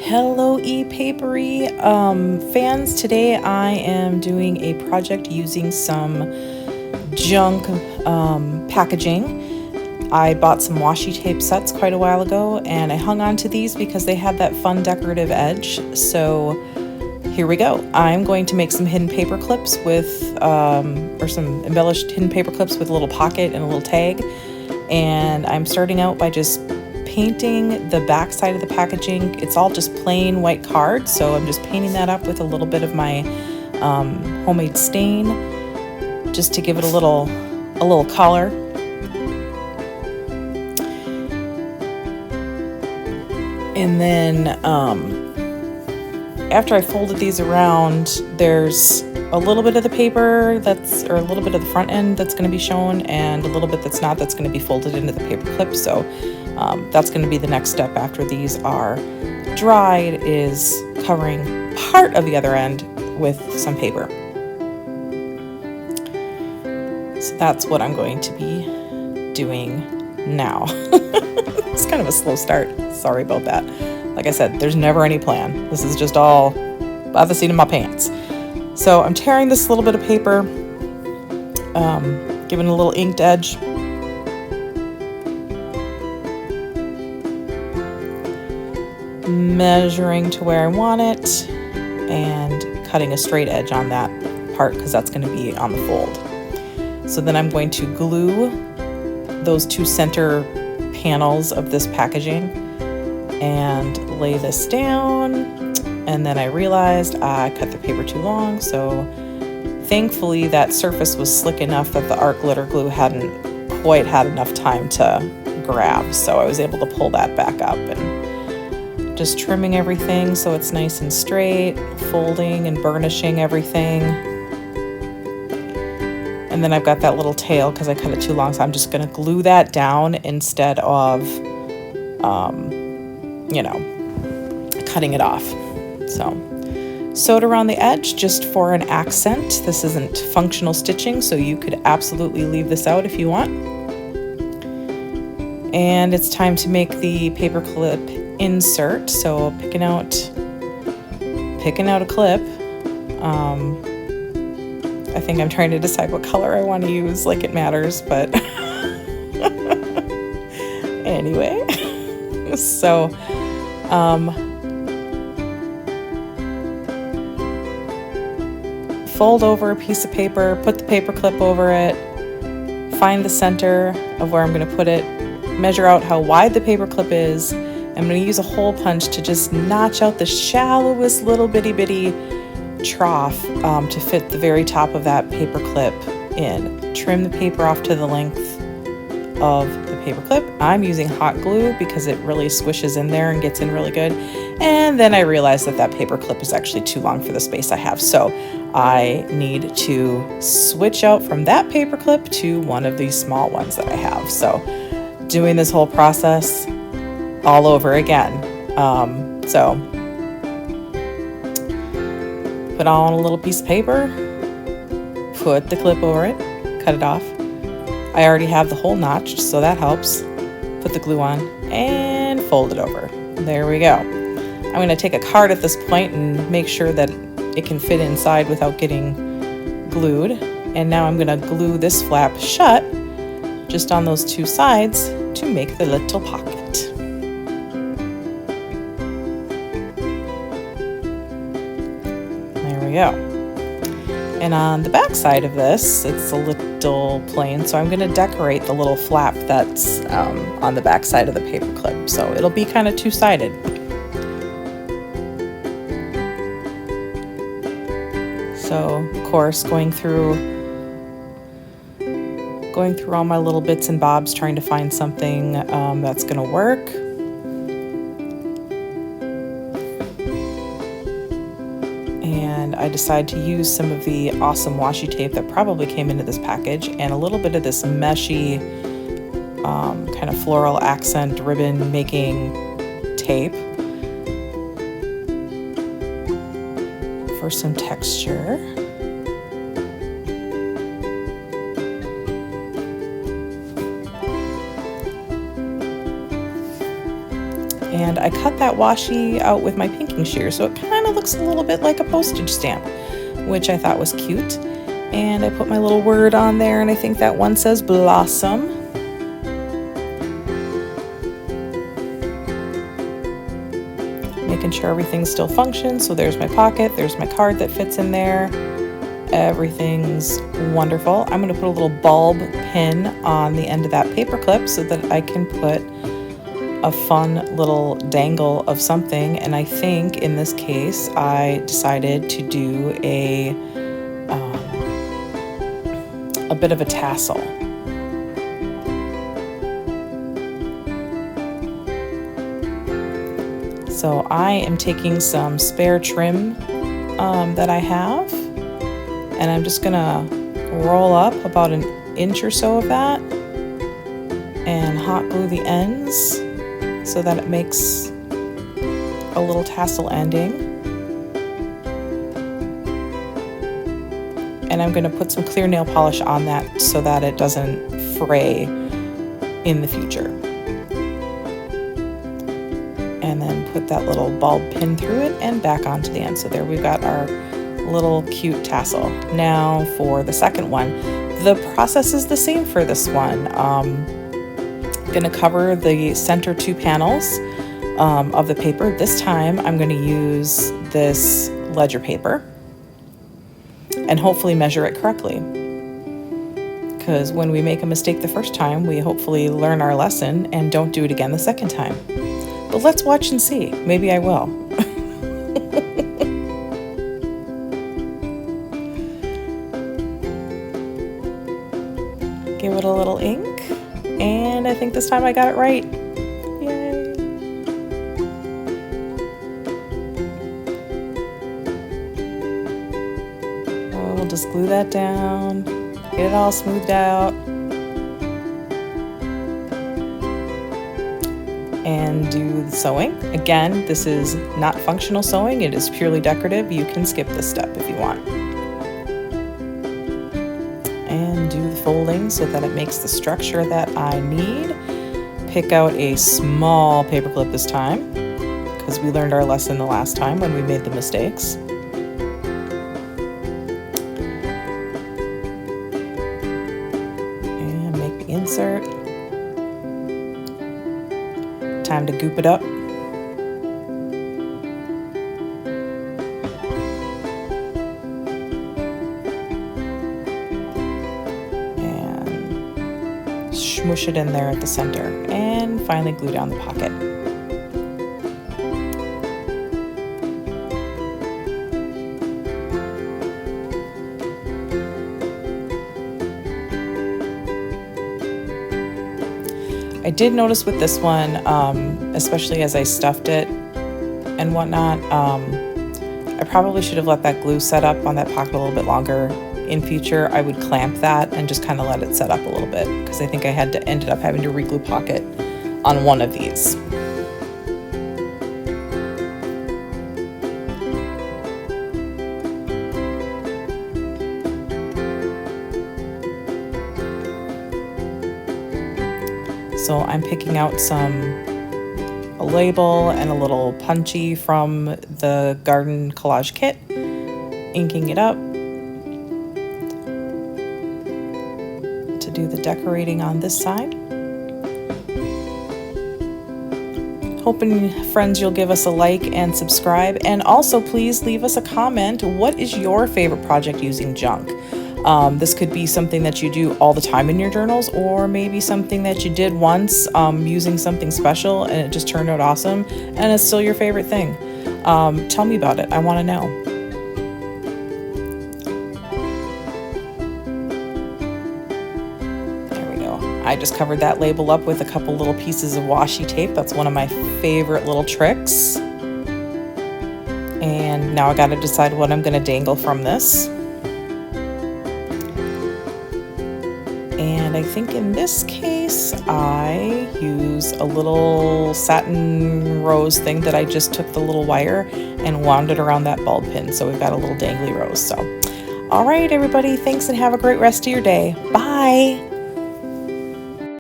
Hello e-papery fans. Today I am doing a project using some junk packaging. I bought some washi tape sets quite a while ago and I hung on to these because they had that fun decorative edge. So here we go. I'm going to make some hidden paper clips with or some embellished hidden paper clips with a little pocket and a little tag. And I'm starting out by just painting the back side of the packaging. It's all just plain white card, so I'm just painting that up with a little bit of my homemade stain just to give it a little color. And then after I folded these around, there's a little bit of the paper or a little bit of the front end that's going to be shown, and a little bit that's not, that's going to be folded into the paper clip. So that's going to be the next step after these are dried, is covering part of the other end with some paper. So that's what I'm going to be doing now. It's kind of a slow start. Sorry about that. Like I said, there's never any plan. This is just all by the seat of my pants. So I'm tearing this little bit of paper, giving it a little inked edge. Measuring to where I want it and cutting a straight edge on that part because that's going to be on the fold. So then I'm going to glue those two center panels of this packaging and lay this down. And then I realized I cut the paper too long, so thankfully that surface was slick enough that the art glitter glue hadn't quite had enough time to grab, so I was able to pull that back up and just trimming everything so it's nice and straight, folding and burnishing everything. And then I've got that little tail because I cut it too long, so I'm just going to glue that down instead of, cutting it off. So, sewed around the edge just for an accent. This isn't functional stitching, so you could absolutely leave this out if you want. And it's time to make the paperclip insert. So picking out a clip. I think I'm trying to decide what color I want to use, like it matters, but anyway. So fold over a piece of paper, put the paper clip over it, find the center of where I'm going to put it, measure out how wide the paper clip is. I'm going to use a hole punch to just notch out the shallowest little bitty trough to fit the very top of that paper clip in. Trim the paper off to the length of the paper clip. I'm using hot glue because it really squishes in there and gets in really good. And then I realized that paper clip is actually too long for the space I have. So I need to switch out from that paper clip to one of these small ones that I have. So doing this whole process all over again. So put on a little piece of paper, put the clip over it, cut it off. I already have the hole notched, so that helps. Put the glue on and fold it over. There we go. I'm going to take a card at this point and make sure that it can fit inside without getting glued. And now I'm going to glue this flap shut just on those two sides to make the little pocket. There we go. And on the back side of this, it's a little plain, so I'm going to decorate the little flap that's on the back side of the paper clip. So it'll be kind of two-sided. So, of course, going through all my little bits and bobs, trying to find something that's going to work. And I decided to use some of the awesome washi tape that probably came into this package and a little bit of this meshy kind of floral accent ribbon making tape for some texture. And I cut that washi out with my pinking shear, so it kind of looks a little bit like a postage stamp, which I thought was cute. And I put my little word on there, and I think that one says Blossom. Making sure everything still functions. So there's my pocket, there's my card that fits in there. Everything's wonderful. I'm going to put a little bulb pin on the end of that paper clip so that I can put a fun little dangle of something. And I think in this case I decided to do a bit of a tassel. So I am taking some spare trim that I have, and I'm just gonna roll up about an inch or so of that and hot glue the ends so that it makes a little tassel ending. And I'm gonna put some clear nail polish on that so that it doesn't fray in the future. And then put that little bulb pin through it and back onto the end. So there we've got our little cute tassel. Now for the second one, the process is the same for this one. I'm gonna cover the center two panels of the paper. This time I'm gonna use this ledger paper and hopefully measure it correctly. Because when we make a mistake the first time, we hopefully learn our lesson and don't do it again the second time. But let's watch and see. Maybe I will. Give it a little ink. And I think this time I got it right. Yay. Oh, we'll just glue that down. Get it all smoothed out. And do the sewing. Again, this is not functional sewing, it is purely decorative. You can skip this step if you want. And do the folding so that it makes the structure that I need. Pick out a small paper clip this time, because we learned our lesson the last time when we made the mistakes. And make the insert. Time to goop it up. And smoosh it in there at the center. And finally glue down the pocket. I did notice with this one, especially as I stuffed it and whatnot, I probably should have let that glue set up on that pocket a little bit longer. In future, I would clamp that and just kind of let it set up a little bit, because I think I ended up having to re-glue pocket on one of these. So I'm picking out a label and a little punchy from the garden collage kit, inking it up to do the decorating on this side. Hoping, friends, you'll give us a like and subscribe, and also please leave us a comment. What is your favorite project using junk? This could be something that you do all the time in your journals, or maybe something that you did once using something special and it just turned out awesome and it's still your favorite thing. Tell me about it. I want to know. There we go. I just covered that label up with a couple little pieces of washi tape. That's one of my favorite little tricks. And now I got to decide what I'm going to dangle from this. And I think in this case, I use a little satin rose thing that I just took the little wire and wound it around that bulb pin. So we've got a little dangly rose. So, all right, everybody, thanks and have a great rest of your day. Bye.